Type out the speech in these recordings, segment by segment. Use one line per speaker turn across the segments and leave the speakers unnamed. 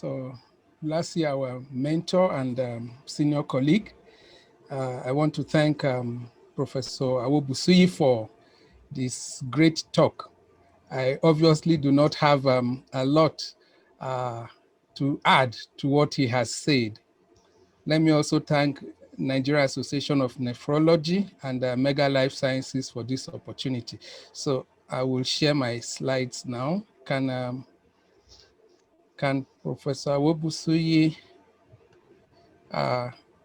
So last year, our mentor and senior colleague, I want to thank Professor Awobusuyi for this great talk. I obviously do not have a lot to add to what he has said. Let me also thank Nigeria Association of Nephrology and Mega Life Sciences for this opportunity. So I will share my slides now. Can Professor Awobusuyi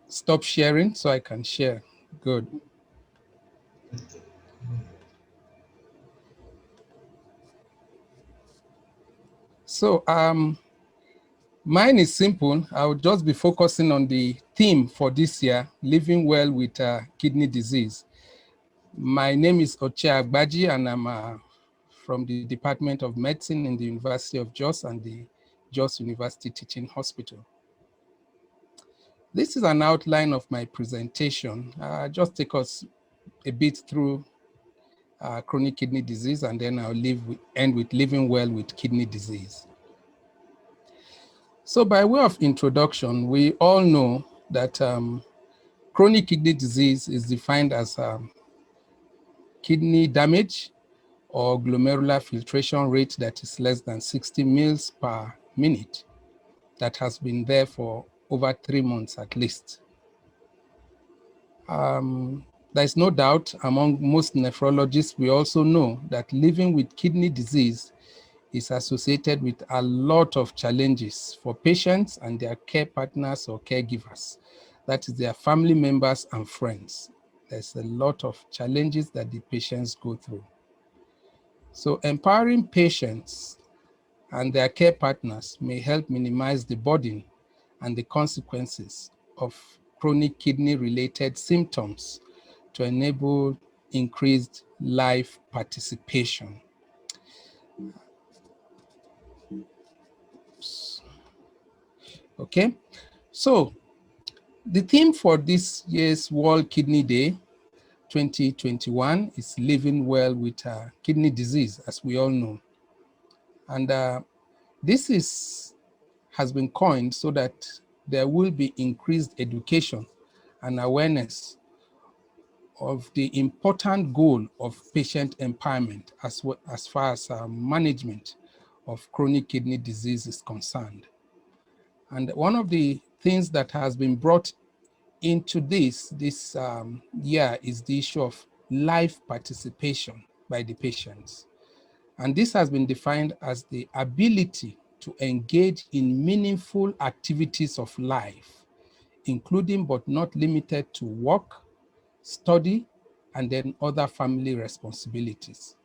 stop sharing so I can share? Good. So mine is simple. I'll just be focusing on the theme for this year, living well with kidney disease. My name is Oche Agbaji, and I'm from the Department of Medicine in the University of Jos and the Jos University Teaching Hospital. This is an outline of my presentation. Just take us a bit through chronic kidney disease, and then I'll end with living well with kidney disease. So by way of introduction, we all know that chronic kidney disease is defined as kidney damage or glomerular filtration rate that is less than 60 mils per minute that has been there for over 3 months at least. There's no doubt among most nephrologists, we also know that living with kidney disease is associated with a lot of challenges for patients and their care partners or caregivers. That is their family members and friends. There's a lot of challenges that the patients go through. So empowering patients and their care partners may help minimize the burden and the consequences of chronic kidney-related symptoms to enable increased life participation. Okay, so the theme for this year's World Kidney Day 2021 is living well with kidney disease, as we all know. And this has been coined so that there will be increased education and awareness of the important goal of patient empowerment as far as management of chronic kidney disease is concerned. And one of the things that has been brought into this year is the issue of life participation by the patients. And this has been defined as the ability to engage in meaningful activities of life, including but not limited to work, study, and then other family responsibilities.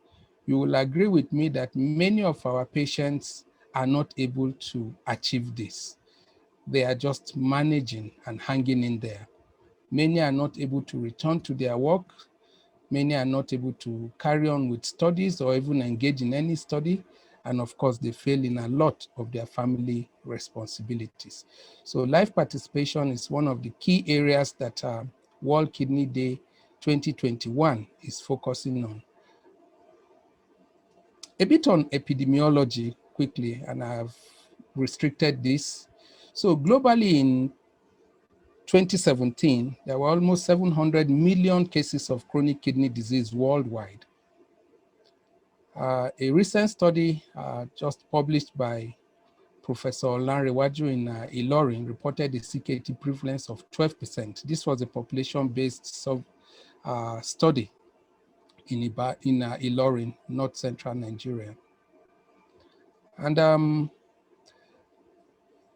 You will agree with me that many of our patients are not able to achieve this. They are just managing and hanging in there. Many are not able to return to their work. Many are not able to carry on with studies or even engage in any study. And of course, they fail in a lot of their family responsibilities. So life participation is one of the key areas that World Kidney Day 2021 is focusing on. A bit on epidemiology quickly, and I've restricted this. So globally in 2017, there were almost 700 million cases of chronic kidney disease worldwide. A recent study just published by Professor Olanrewaju in Ilorin reported a CKD prevalence of 12%. This was a population-based study in Ilorin, North Central Nigeria. And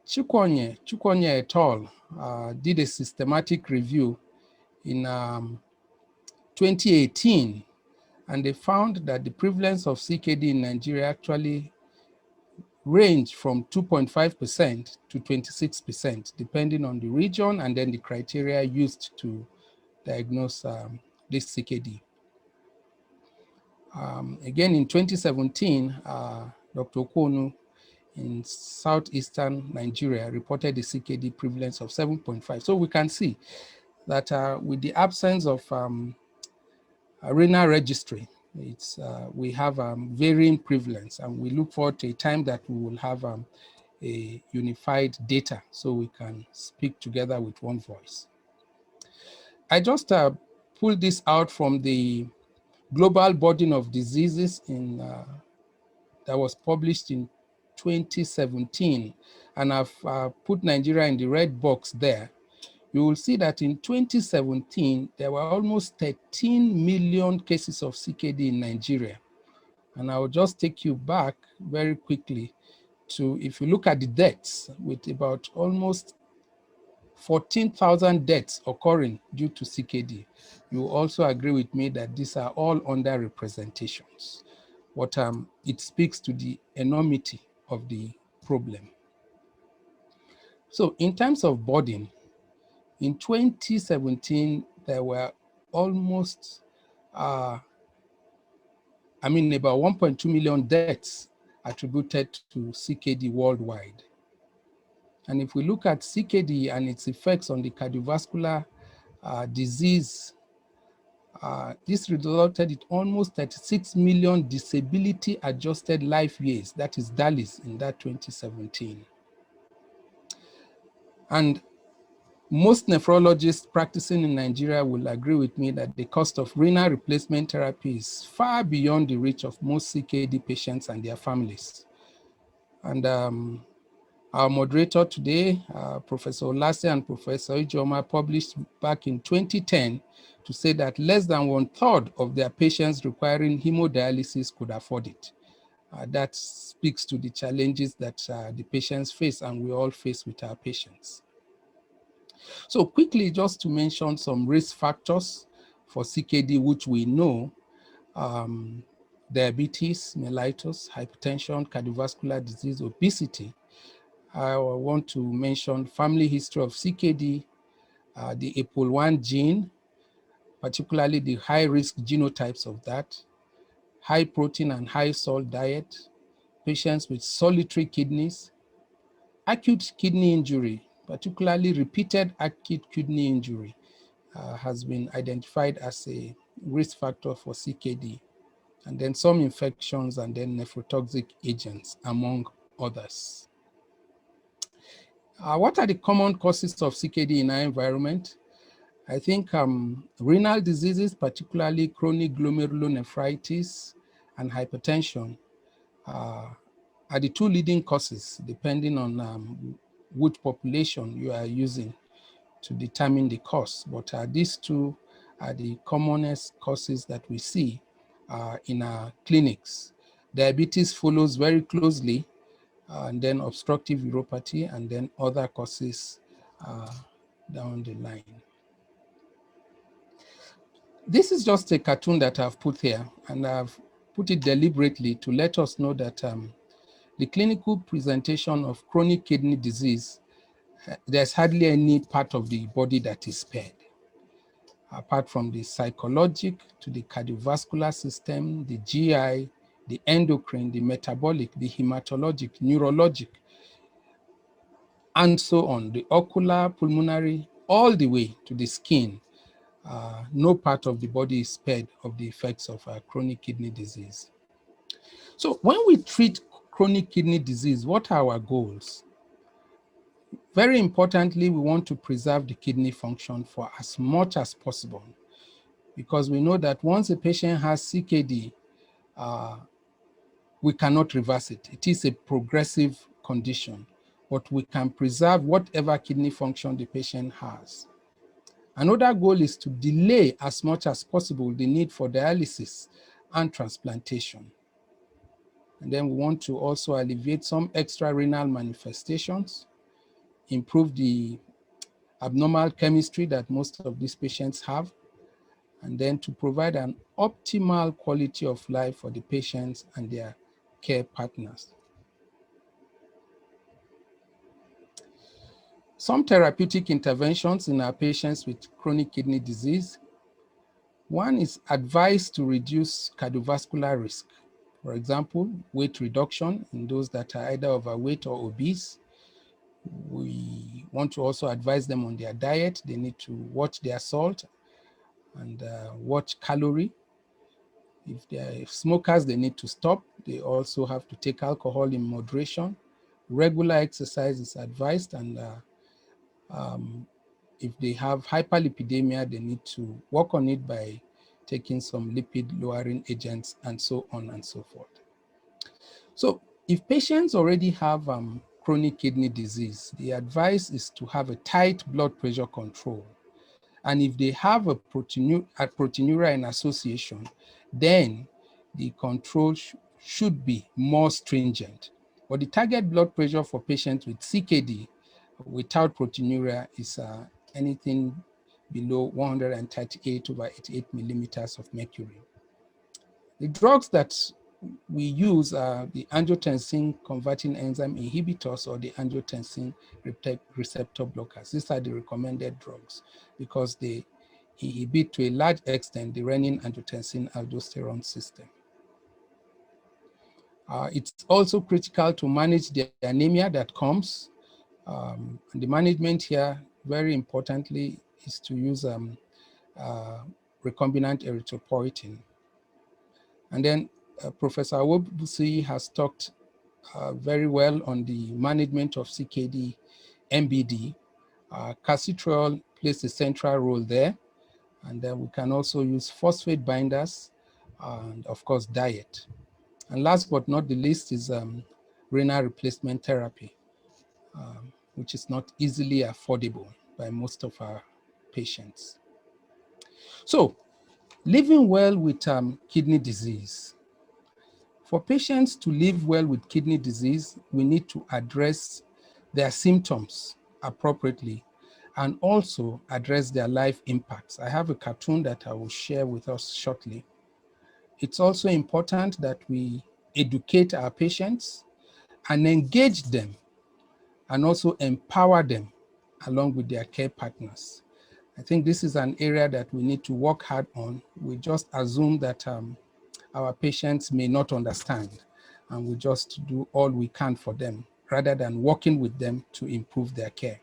Chukwonye et al. Did a systematic review in 2018, and they found that the prevalence of CKD in Nigeria actually ranged from 2.5% to 26%, depending on the region and then the criteria used to diagnose this CKD. Again, in 2017, Dr. Okonu in southeastern Nigeria reported a CKD prevalence of 7.5. So we can see that with the absence of a renal registry, we have varying prevalence, and we look forward to a time that we will have a unified data so we can speak together with one voice. I just pulled this out from the Global Burden of Diseases that was published in 2017, and I've put Nigeria in the red box there. You will see that in 2017, there were almost 13 million cases of CKD in Nigeria. And I will just take you back very quickly to, if you look at the deaths, with about almost 14,000 deaths occurring due to CKD, you will also agree with me that these are all underrepresentations. But it speaks to the enormity of the problem. So in terms of burden, in 2017, there were almost, about 1.2 million deaths attributed to CKD worldwide. And if we look at CKD and its effects on the cardiovascular disease, this resulted in almost 36 million disability-adjusted life years, that is DALYs, in that 2017. And most nephrologists practicing in Nigeria will agree with me that the cost of renal replacement therapy is far beyond the reach of most CKD patients and their families. And our moderator today, Professor Olase and Professor Ijoma, published back in 2010 to say that less than 1/3 of their patients requiring hemodialysis could afford it. That speaks to the challenges that the patients face and we all face with our patients. So quickly, just to mention some risk factors for CKD, which we know: diabetes mellitus, hypertension, cardiovascular disease, obesity. I want to mention family history of CKD, the APOL1 gene, particularly the high-risk genotypes of that, high protein and high salt diet, patients with solitary kidneys, acute kidney injury, particularly repeated acute kidney injury, has been identified as a risk factor for CKD, and then some infections and then nephrotoxic agents, among others. What are the common causes of CKD in our environment? I think renal diseases, particularly chronic glomerulonephritis and hypertension, are the two leading causes, depending on which population you are using to determine the cause. But these two are the commonest causes that we see in our clinics. Diabetes follows very closely, and then obstructive uropathy, and then other causes down the line. This is just a cartoon that I've put here, and I've put it deliberately to let us know that the clinical presentation of chronic kidney disease, there's hardly any part of the body that is spared. Apart from the psychologic to the cardiovascular system, the GI, the endocrine, the metabolic, the hematologic, neurologic, and so on, the ocular, pulmonary, all the way to the skin. No part of the body is spared of the effects of chronic kidney disease. So when we treat chronic kidney disease, what are our goals? Very importantly, we want to preserve the kidney function for as much as possible, because we know that once a patient has CKD, we cannot reverse it. It is a progressive condition, but we can preserve whatever kidney function the patient has. Another goal is to delay as much as possible the need for dialysis and transplantation. And then we want to also alleviate some extrarenal manifestations, improve the abnormal chemistry that most of these patients have, and then to provide an optimal quality of life for the patients and their care partners. Some therapeutic interventions in our patients with chronic kidney disease. One is advice to reduce cardiovascular risk. For example, weight reduction in those that are either overweight or obese. We want to also advise them on their diet. They need to watch their salt and watch calorie. If they are smokers, they need to stop. They also have to take alcohol in moderation. Regular exercise is advised, and if they have hyperlipidemia, they need to work on it by taking some lipid-lowering agents and so on and so forth. So if patients already have chronic kidney disease, the advice is to have a tight blood pressure control. And if they have a proteinuria in association, then the control should be more stringent. But the target blood pressure for patients with CKD without proteinuria is anything below 138/88 millimeters of mercury. The drugs that we use are the angiotensin converting enzyme inhibitors or the angiotensin receptor blockers. These are the recommended drugs because they inhibit to a large extent the renin angiotensin aldosterone system. It's also critical to manage the anemia that comes. And the management here, very importantly, is to use recombinant erythropoietin. And then Professor Awobusi has talked very well on the management of CKD MBD. Calcitriol plays a central role there. And then we can also use phosphate binders and, of course, diet. And last but not the least is renal replacement therapy, which is not easily affordable by most of our patients. So, living well with kidney disease. For patients to live well with kidney disease, we need to address their symptoms appropriately and also address their life impacts. I have a cartoon that I will share with us shortly. It's also important that we educate our patients and engage them and also empower them along with their care partners. I think this is an area that we need to work hard on. We just assume that our patients may not understand, and we just do all we can for them rather than working with them to improve their care.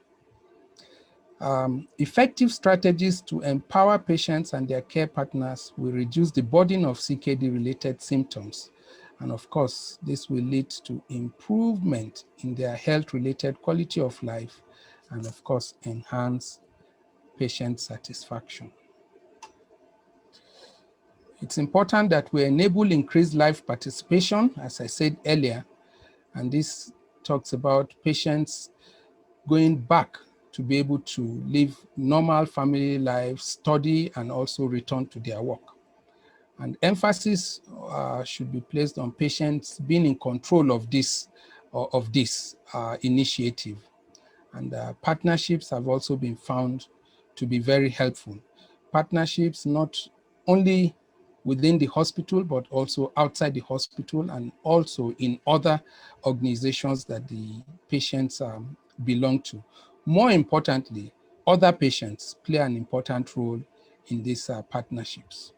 Effective strategies to empower patients and their care partners will reduce the burden of CKD-related symptoms. And of course, this will lead to improvement in their health-related quality of life and of course, enhance patient satisfaction. It's important that we enable increased life participation, as I said earlier, and this talks about patients going back to be able to live normal family lives, study, and also return to their work. And emphasis should be placed on patients being in control of this initiative. And partnerships have also been found to be very helpful. Partnerships not only within the hospital, but also outside the hospital and also in other organizations that the patients belong to. More importantly, other patients play an important role in these partnerships.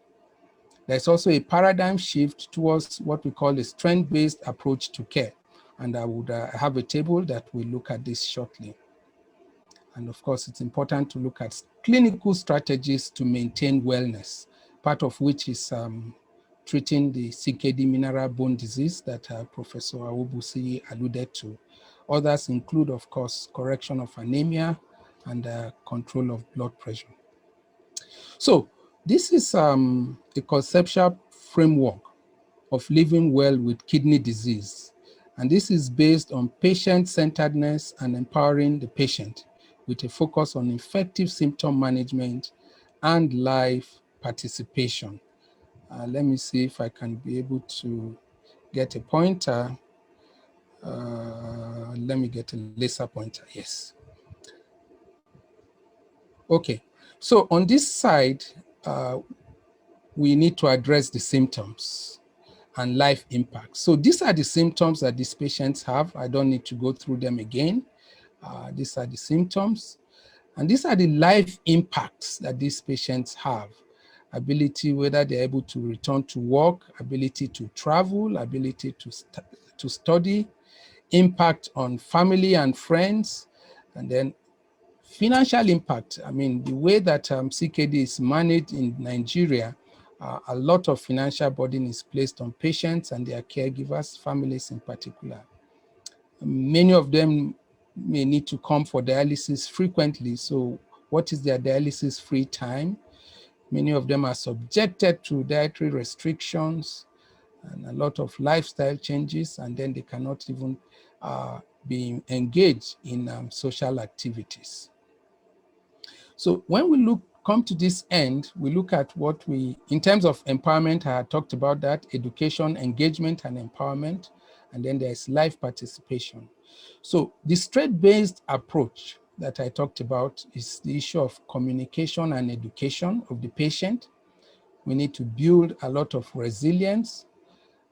There's also a paradigm shift towards what we call a strength-based approach to care. And I would have a table that will look at this shortly. And of course, it's important to look at clinical strategies to maintain wellness, part of which is treating the CKD mineral bone disease that Professor Awobusi alluded to. Others include, of course, correction of anemia and control of blood pressure. So this is a conceptual framework of living well with kidney disease. And this is based on patient-centeredness and empowering the patient with a focus on effective symptom management and life participation. Let me see if I can be able to get a pointer. Let me get a laser pointer, yes. Okay, so on this side, we need to address the symptoms and life impacts. So these are the symptoms that these patients have. I don't need to go through them again. These are the symptoms. And these are the life impacts that these patients have. Ability, whether they're able to return to work, ability to travel, ability to study, impact on family and friends, and then financial impact. I mean, the way that CKD is managed in Nigeria, a lot of financial burden is placed on patients and their caregivers, families in particular. Many of them may need to come for dialysis frequently. So what is their dialysis free time? Many of them are subjected to dietary restrictions and a lot of lifestyle changes, and then they cannot even be engaged in social activities. So when we come to this end, we look at what we, in terms of empowerment, I talked about that, education, engagement, and empowerment, and then there's life participation. So the strength-based approach that I talked about is the issue of communication and education of the patient. We need to build a lot of resilience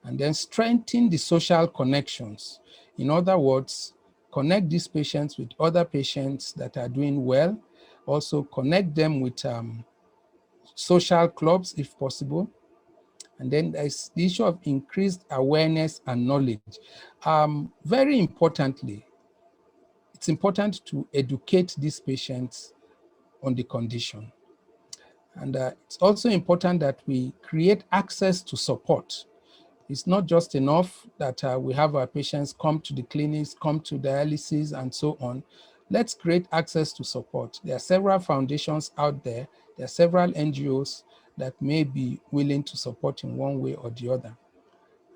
and then strengthen the social connections. In other words, connect these patients with other patients that are doing well. Also connect them with social clubs if possible. And then there's the issue of increased awareness and knowledge. Very importantly, it's important to educate these patients on the condition. And it's also important that we create access to support. It's not just enough that we have our patients come to the clinics, come to dialysis, and so on. Let's create access to support. There are several foundations out there. There are several NGOs that may be willing to support in one way or the other.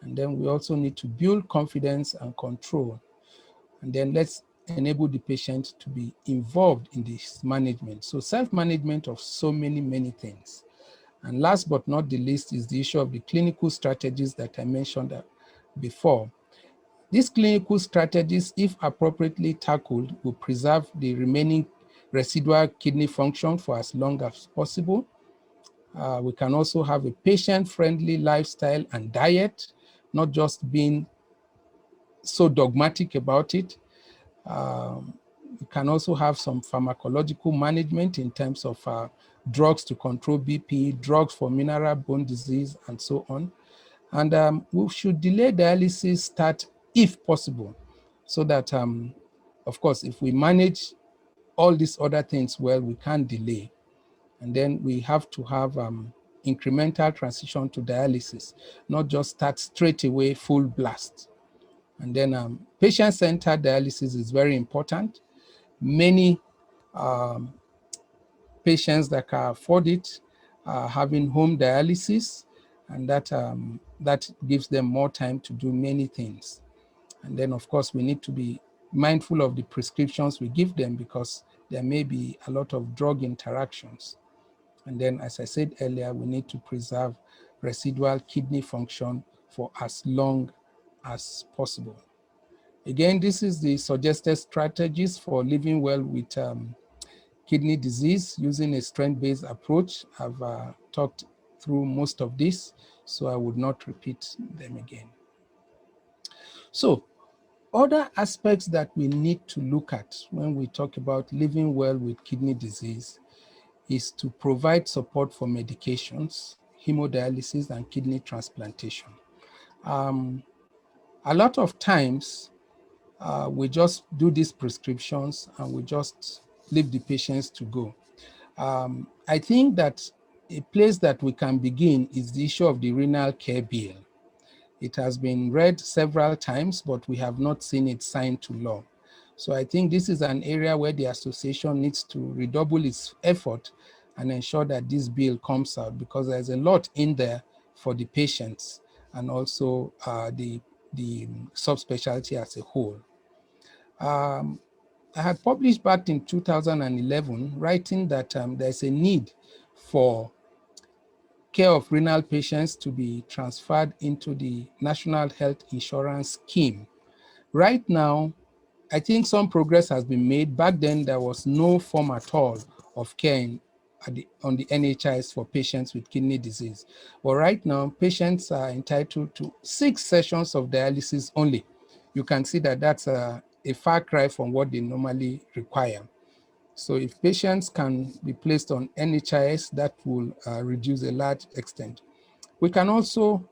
And then we also need to build confidence and control. And then let's enable the patient to be involved in this management. So self-management of so many things. And last but not the least is the issue of the clinical strategies that I mentioned before. These clinical strategies, if appropriately tackled, will preserve the remaining residual kidney function for as long as possible. We can also have a patient-friendly lifestyle and diet, not just being so dogmatic about it. We can also have some pharmacological management in terms of drugs to control BP, drugs for mineral bone disease, and so on. And we should delay dialysis start if possible, so that, of course, if we manage all these other things well, we can't delay. And then we have to have incremental transition to dialysis, not just start straight away full blast. And then patient-centered dialysis is very important. Many patients that can afford it are having home dialysis, and that gives them more time to do many things. And then, of course, we need to be mindful of the prescriptions we give them, because there may be a lot of drug interactions. And then, as I said earlier, we need to preserve residual kidney function for as long as possible. Again, this is the suggested strategies for living well with kidney disease using a strength-based approach. I've talked through most of this, so I would not repeat them again. So, other aspects that we need to look at when we talk about living well with kidney disease is to provide support for medications, hemodialysis, and kidney transplantation. A lot of times, we just do these prescriptions and we just leave the patients to go. I think that a place that we can begin is the issue of the renal care bill. It has been read several times, but we have not seen it signed to law. So I think this is an area where the association needs to redouble its effort and ensure that this bill comes out, because there's a lot in there for the patients and also the subspecialty as a whole. I had published back in 2011, writing that there's a need for care of renal patients to be transferred into the National Health Insurance Scheme. Right now, I think some progress has been made. Back then, there was no form at all of care on the NHIS for patients with kidney disease. But right now, patients are entitled to 6 sessions of dialysis only. You can see that that's a far cry from what they normally require. So if patients can be placed on NHIS, that will reduce a large extent. We can also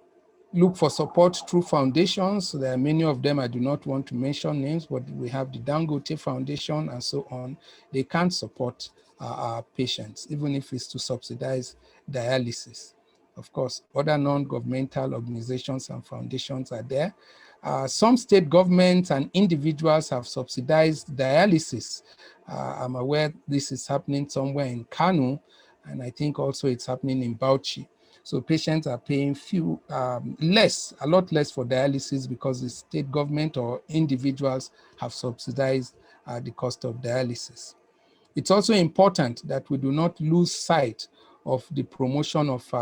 look for support through foundations. There are many of them. I do not want to mention names, but we have the Dangote Foundation and so on. They can support our patients, even if it's to subsidize dialysis. Of course, other non-governmental organizations and foundations are there. Some state governments and individuals have subsidized dialysis. I'm aware this is happening somewhere in Kano, and I think also it's happening in Bauchi. So patients are paying a lot less for dialysis because the state government or individuals have subsidized the cost of dialysis. It's also important that we do not lose sight of the promotion of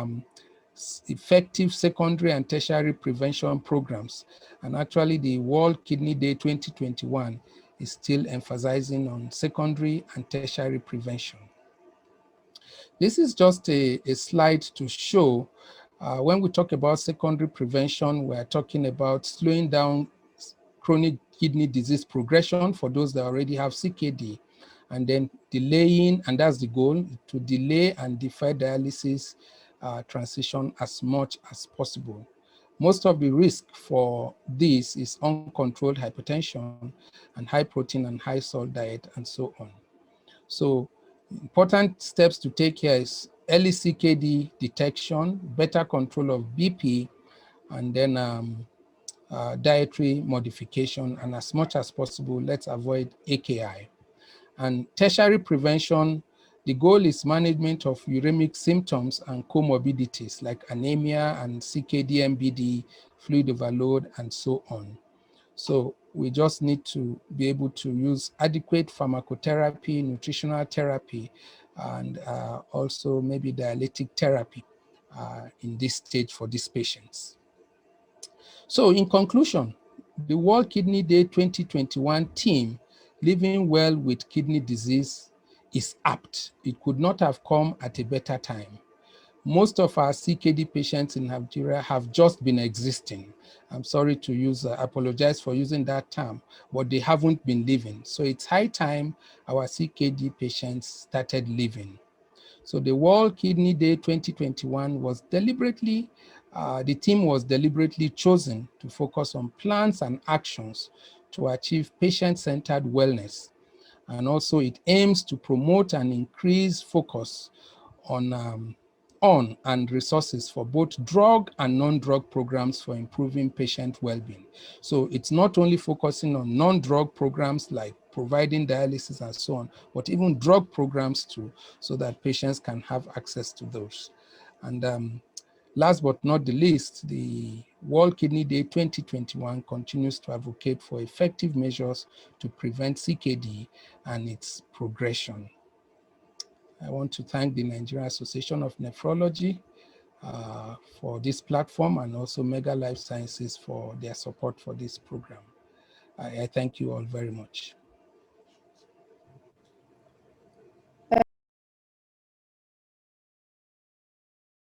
effective secondary and tertiary prevention programs. And actually, the World Kidney Day 2021 is still emphasizing on secondary and tertiary prevention. This is just a slide to show when we talk about secondary prevention, we're talking about slowing down chronic kidney disease progression for those that already have CKD, and then delaying, and that's the goal, to delay and defer dialysis transition as much as possible. Most of the risk for this is uncontrolled hypertension and high protein and high salt diet and so on. So important steps to take here is early CKD detection, better control of BP, and then dietary modification, and as much as possible, let's avoid AKI. And tertiary prevention, the goal is management of uremic symptoms and comorbidities like anemia and CKD-MBD, fluid overload, and so on. So we just need to be able to use adequate pharmacotherapy, nutritional therapy, and also maybe dialytic therapy in this stage for these patients. So in conclusion, the World Kidney Day 2021 theme, Living Well with Kidney Disease, is apt. It could not have come at a better time. Most of our CKD patients in Nigeria have just been existing. I'm sorry to apologize for using that term, but they haven't been living. So it's high time our CKD patients started living. So the World Kidney Day 2021 was the theme was deliberately chosen to focus on plans and actions to achieve patient-centered wellness. And also it aims to promote and increase focus on and resources for both drug and non-drug programs for improving patient well-being. So it's not only focusing on non-drug programs like providing dialysis and so on, but even drug programs too, so that patients can have access to those. And last but not the least, the World Kidney Day 2021 continues to advocate for effective measures to prevent CKD and its progression. I want to thank the Nigerian Association of Nephrology for this platform, and also Mega Life Sciences for their support for this program. I thank you all very much.